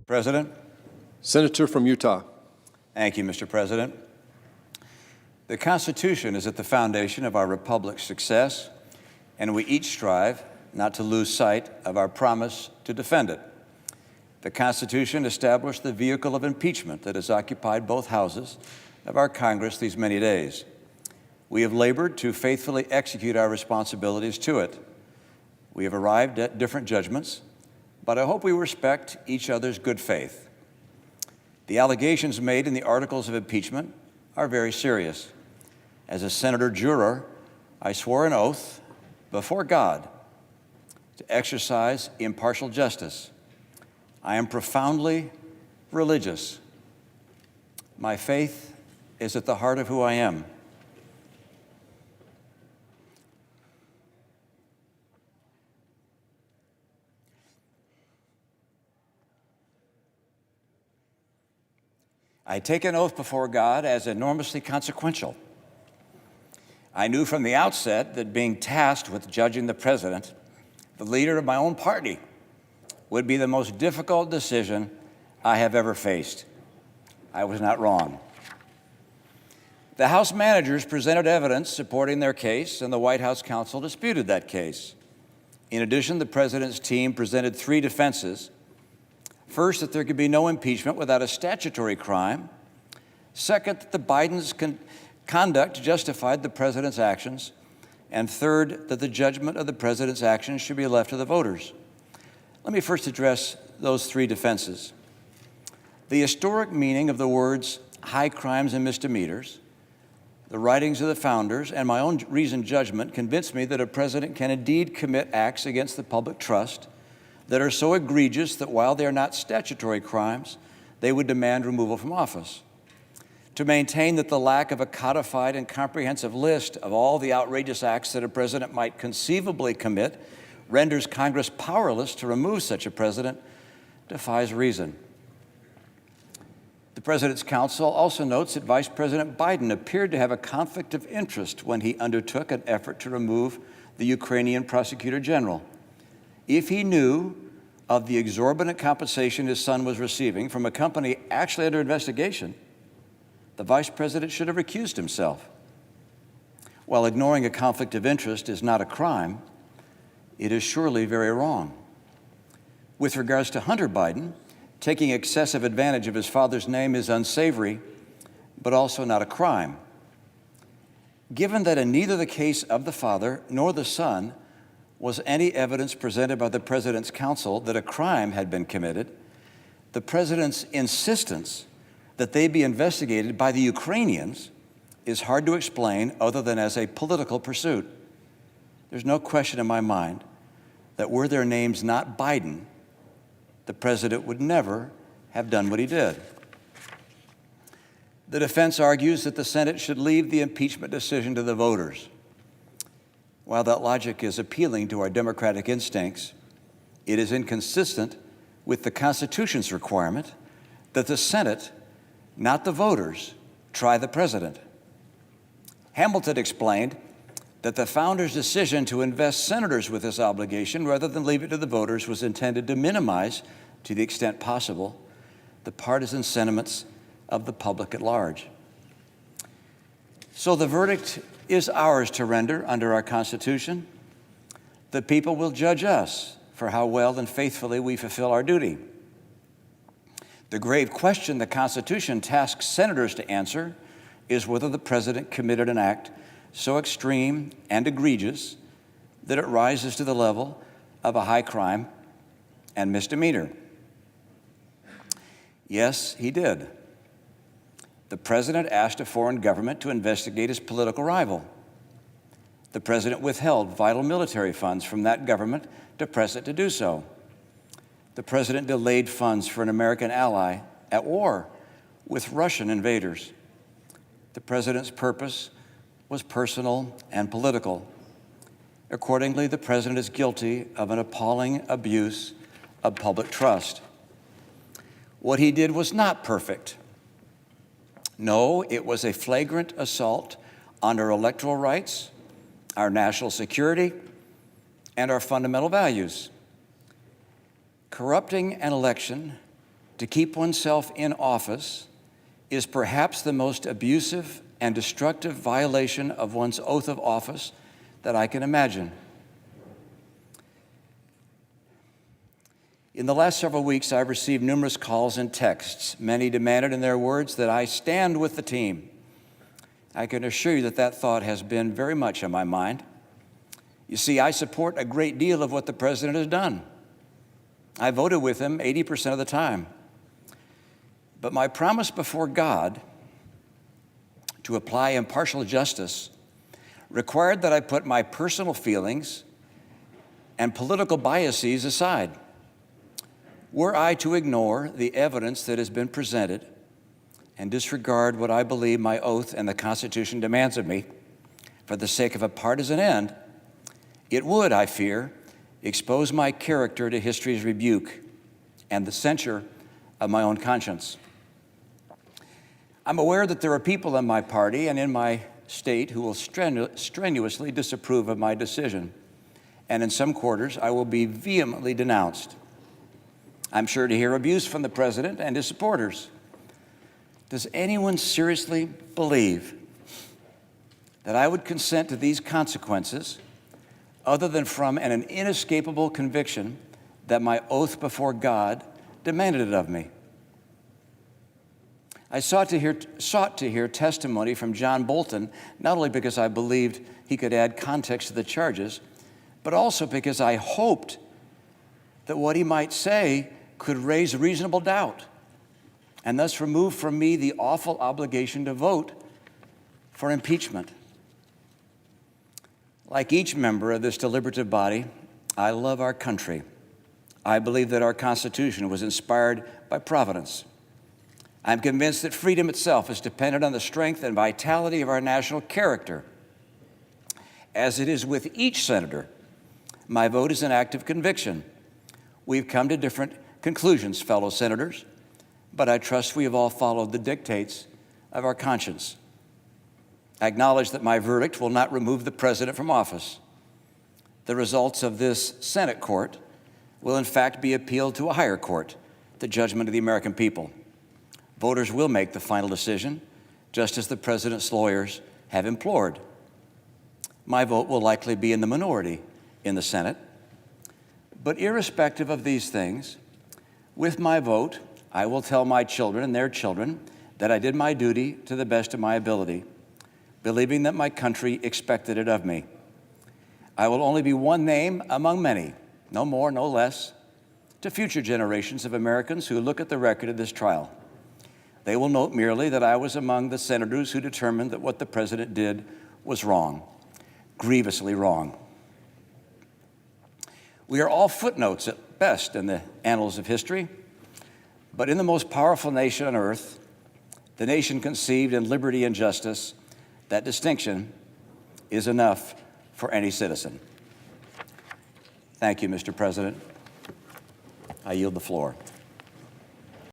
President. Senator from Utah. Thank you, Mr. President. The Constitution is at the foundation of our republic's success, and we each strive not to lose sight of our promise to defend it. The Constitution established the vehicle of impeachment that has occupied both houses of our Congress these many days. We have labored to faithfully execute our responsibilities to it. We have arrived at different judgments, but I hope we respect each other's good faith. The allegations made in the articles of impeachment are very serious. As a senator juror, I swore an oath before God to exercise impartial justice. I am profoundly religious. My faith is at the heart of who I am. I take an oath before God as enormously consequential. I knew from the outset that being tasked with judging the president, the leader of my own party, would be the most difficult decision I have ever faced. I was not wrong. The House managers presented evidence supporting their case, and the White House counsel disputed that case. In addition, the president's team presented three defenses. First, that there could be no impeachment without a statutory crime. Second, that the Biden's conduct justified the president's actions. And third, that the judgment of the president's actions should be left to the voters. Let me first address those three defenses. The historic meaning of the words high crimes and misdemeanors, the writings of the founders, and my own reasoned judgment convinced me that a president can indeed commit acts against the public trust that are so egregious that while they are not statutory crimes, they would demand removal from office. To maintain that the lack of a codified and comprehensive list of all the outrageous acts that a president might conceivably commit renders Congress powerless to remove such a president defies reason. The President's counsel also notes that Vice President Biden appeared to have a conflict of interest when he undertook an effort to remove the Ukrainian prosecutor general. If he knew of the exorbitant compensation his son was receiving from a company actually under investigation, the vice president should have recused himself. While ignoring a conflict of interest is not a crime, it is surely very wrong. With regards to Hunter Biden, taking excessive advantage of his father's name is unsavory, but also not a crime. Given that in neither the case of the father nor the son was any evidence presented by the president's counsel that a crime had been committed, the president's insistence that they be investigated by the Ukrainians is hard to explain other than as a political pursuit. There's no question in my mind that were their names not Biden, the president would never have done what he did. The defense argues that the Senate should leave the impeachment decision to the voters. While that logic is appealing to our democratic instincts, it is inconsistent with the Constitution's requirement that the Senate, not the voters, try the president. Hamilton explained that the founders' decision to invest senators with this obligation rather than leave it to the voters was intended to minimize, to the extent possible, the partisan sentiments of the public at large. So the verdict is ours to render under our Constitution. The people will judge us for how well and faithfully we fulfill our duty. The grave question the Constitution tasks senators to answer is whether the president committed an act so extreme and egregious that it rises to the level of a high crime and misdemeanor. Yes, he did. The president asked a foreign government to investigate his political rival. The president withheld vital military funds from that government to press it to do so. The president delayed funds for an American ally at war with Russian invaders. The president's purpose was personal and political. Accordingly, the president is guilty of an appalling abuse of public trust. What he did was not perfect. No, it was a flagrant assault on our electoral rights, our national security, and our fundamental values. Corrupting an election to keep oneself in office is perhaps the most abusive and destructive violation of one's oath of office that I can imagine. In the last several weeks, I've received numerous calls and texts. Many demanded in their words that I stand with the team. I can assure you that that thought has been very much on my mind. You see, I support a great deal of what the president has done. I voted with him 80% of the time. But my promise before God to apply impartial justice required that I put my personal feelings and political biases aside. Were I to ignore the evidence that has been presented and disregard what I believe my oath and the Constitution demands of me for the sake of a partisan end, it would, I fear, expose my character to history's rebuke and the censure of my own conscience. I'm aware that there are people in my party and in my state who will strenuously disapprove of my decision, and in some quarters I will be vehemently denounced. I'm sure to hear abuse from the president and his supporters. Does anyone seriously believe that I would consent to these consequences other than from an inescapable conviction that my oath before God demanded it of me? I sought to hear testimony from John Bolton, not only because I believed he could add context to the charges, but also because I hoped that what he might say could raise reasonable doubt and thus remove from me the awful obligation to vote for impeachment. Like each member of this deliberative body, I love our country. I believe that our Constitution was inspired by Providence. I'm convinced that freedom itself is dependent on the strength and vitality of our national character. As it is with each senator, my vote is an act of conviction. We've come to different conclusions, fellow senators, but I trust we have all followed the dictates of our conscience. I acknowledge that my verdict will not remove the president from office. The results of this Senate court will in fact be appealed to a higher court, the judgment of the American people. Voters will make the final decision, just as the president's lawyers have implored. My vote will likely be in the minority in the Senate. But irrespective of these things, with my vote, I will tell my children and their children that I did my duty to the best of my ability, believing that my country expected it of me. I will only be one name among many, no more, no less, to future generations of Americans who look at the record of this trial. They will note merely that I was among the senators who determined that what the president did was wrong, grievously wrong. We are all footnotes at best in the annals of history, but in the most powerful nation on earth, the nation conceived in liberty and justice, that distinction is enough for any citizen. Thank you, Mr. President. I yield the floor.